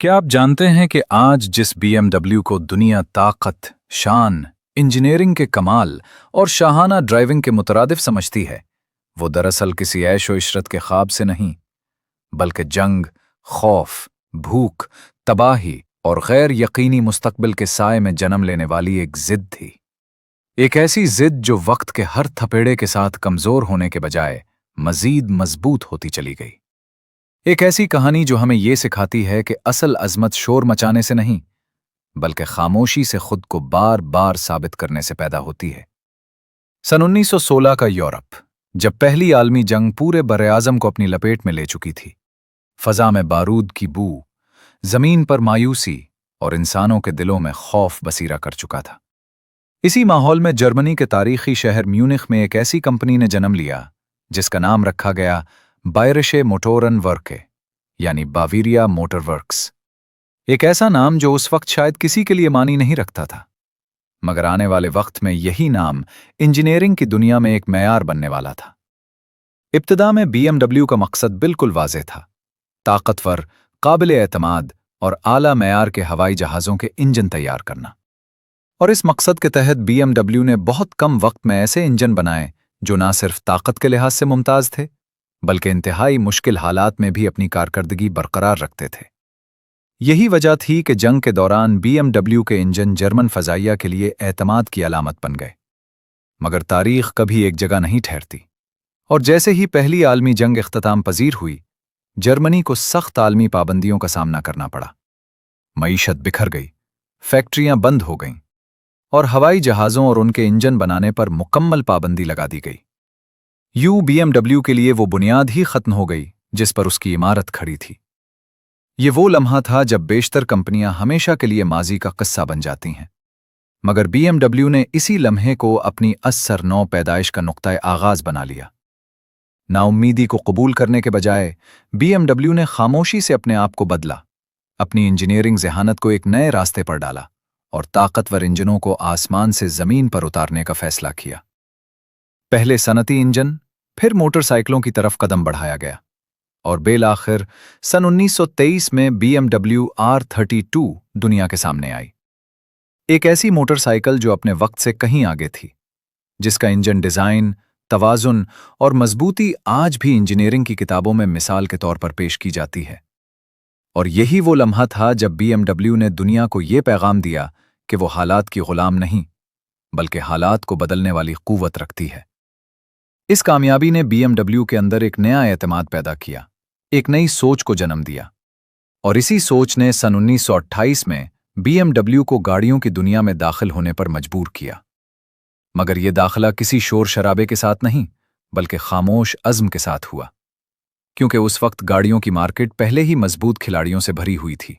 क्या आप जानते हैं कि आज जिस BMW को दुनिया ताकत, शान, इंजीनियरिंग के कमाल और शाहाना ड्राइविंग के मुतरादिफ समझती है, वो दरअसल किसी ऐशो इशरत के ख्वाब से नहीं, बल्कि जंग, खौफ, भूख, तबाही और गैर यकीनी मुस्तकबिल के साए में जन्म लेने वाली एक जिद थी। एक ऐसी जिद जो वक्त के हर थपेड़े के साथ कमजोर होने के बजाय मजीद मजबूत होती चली गई। एक ऐसी कहानी जो हमें ये सिखाती है कि असल अजमत शोर मचाने से नहीं, बल्कि खामोशी से खुद को बार बार साबित करने से पैदा होती है। सन 1916 का यूरोप, जब पहली आलमी जंग पूरे बर्रे-आज़म को अपनी लपेट में ले चुकी थी। फजा में बारूद की बू, जमीन पर मायूसी और इंसानों के दिलों में खौफ बसीरा कर चुका था। इसी माहौल में जर्मनी के तारीखी शहर म्यूनिख में एक ऐसी कंपनी ने जन्म लिया जिसका नाम रखा गया बायरिशे मोटोरन वर्के, यानी बावीरिया मोटर वर्क्स। एक ऐसा नाम जो उस वक्त शायद किसी के लिए मानी नहीं रखता था, मगर आने वाले वक्त में यही नाम इंजीनियरिंग की दुनिया में एक मैयार बनने वाला था। इब्तिदा में BMW का मकसद बिल्कुल वाज़ेह था: ताकतवर, काबिल एतमाद और आला मैयार के हवाई जहाज़ों के इंजन तैयार करना। और इस मकसद के तहत BMW ने बहुत कम वक्त में ऐसे इंजन बनाए जो ना सिर्फ ताकत के लिहाज से मुमताज थे, बल्कि इंतहाई मुश्किल हालात में भी अपनी कारकर्दगी बरकरार रखते थे। यही वजह थी कि जंग के दौरान BMW के इंजन जर्मन फजाइया के लिए एतमाद की अलामत बन गए। मगर तारीख कभी एक जगह नहीं ठहरती, और जैसे ही पहली आलमी जंग इख्तिताम पजीर हुई, जर्मनी को सख्त आलमी पाबंदियों का सामना करना पड़ा। मईशत बिखर गई, फैक्ट्रियां बंद हो गईं, और हवाई जहाज़ों और उनके इंजन बनाने पर मुकम्मल पाबंदी लगा दी गई। BMW के लिए वो बुनियाद ही खत्म हो गई जिस पर उसकी इमारत खड़ी थी। ये वो लम्हा था जब बेशतर कंपनियां हमेशा के लिए माजी का किस्सा बन जाती हैं, मगर BMW ने इसी लम्हे को अपनी असर नौ पैदाइश का नुक्ता आगाज बना लिया। नाउम्मीदी को कबूल करने के बजाय BMW ने खामोशी से अपने आप को बदला, अपनी इंजीनियरिंग ज़हानत को एक नए रास्ते पर डाला और ताकतवर इंजनों को आसमान से जमीन पर उतारने का फैसला किया। पहले सनती इंजन, फिर मोटरसाइकिलों की तरफ कदम बढ़ाया गया, और बेलाखिर सन 1923 में BMW R32 दुनिया के सामने आई। एक ऐसी मोटरसाइकिल जो अपने वक्त से कहीं आगे थी, जिसका इंजन डिजाइन, तवाजुन और मजबूती आज भी इंजीनियरिंग की किताबों में मिसाल के तौर पर पेश की जाती है। और यही वो लम्हा था जब BMW ने दुनिया को ये पैगाम दिया कि वो हालात की गुलाम नहीं, बल्कि हालात को बदलने वाली कुव्वत रखती है। इस कामयाबी ने BMW के अंदर एक नया एतमाद पैदा किया, एक नई सोच को जन्म दिया, और इसी सोच ने सन 1928 में BMW को गाड़ियों की दुनिया में दाखिल होने पर मजबूर किया। मगर यह दाखिला किसी शोर शराबे के साथ नहीं, बल्कि खामोश अज़्म के साथ हुआ, क्योंकि उस वक्त गाड़ियों की मार्केट पहले ही मजबूत खिलाड़ियों से भरी हुई थी,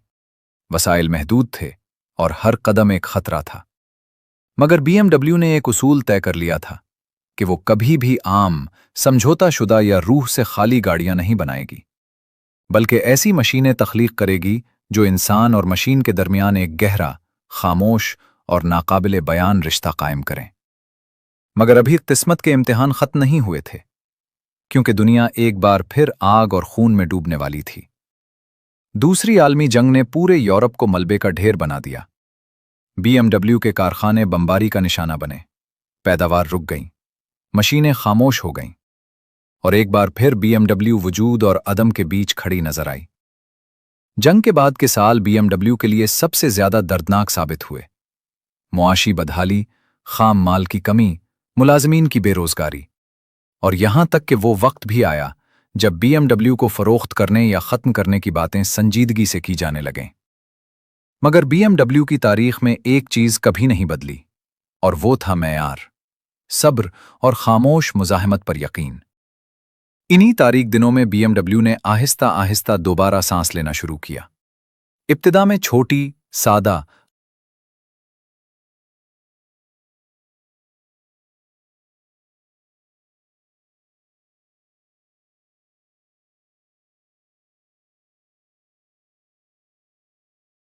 वसाइल महदूद थे और हर कदम एक खतरा था। मगर BMW ने एक उसूल तय कर लिया था कि वो कभी भी आम, समझौता शुदा या रूह से खाली गाड़ियां नहीं बनाएगी, बल्कि ऐसी मशीनें तख्लीक करेगी जो इंसान और मशीन के दरमियान एक गहरा, खामोश और नाकाबिले बयान रिश्ता कायम करें। मगर अभी किस्मत के इम्तिहान खत्म नहीं हुए थे, क्योंकि दुनिया एक बार फिर आग और खून में डूबने वाली थी। दूसरी आलमी जंग ने पूरे यूरोप को मलबे का ढेर बना दिया। BMW के कारखाने बमबारी का निशाना बने, पैदावार रुक गई, मशीनें खामोश हो गईं, और एक बार फिर BMW वजूद और अदम के बीच खड़ी नजर आई। जंग के बाद के साल BMW के लिए सबसे ज्यादा दर्दनाक साबित हुए। मुआशी बदहाली, खाम माल की कमी, मुलाजमीन की बेरोजगारी, और यहां तक कि वो वक्त भी आया जब BMW को फरोख्त करने या खत्म करने की बातें संजीदगी से की जाने लगें। मगर BMW की तारीख में एक चीज कभी नहीं बदली, और वो था मैयार, सब्र और खामोश मुजाहिमत पर यकीन। इन्हीं तारीख दिनों में BMW ने आहिस्ता आहिस्ता दोबारा सांस लेना शुरू किया। इब्तिदा में छोटी, सादा,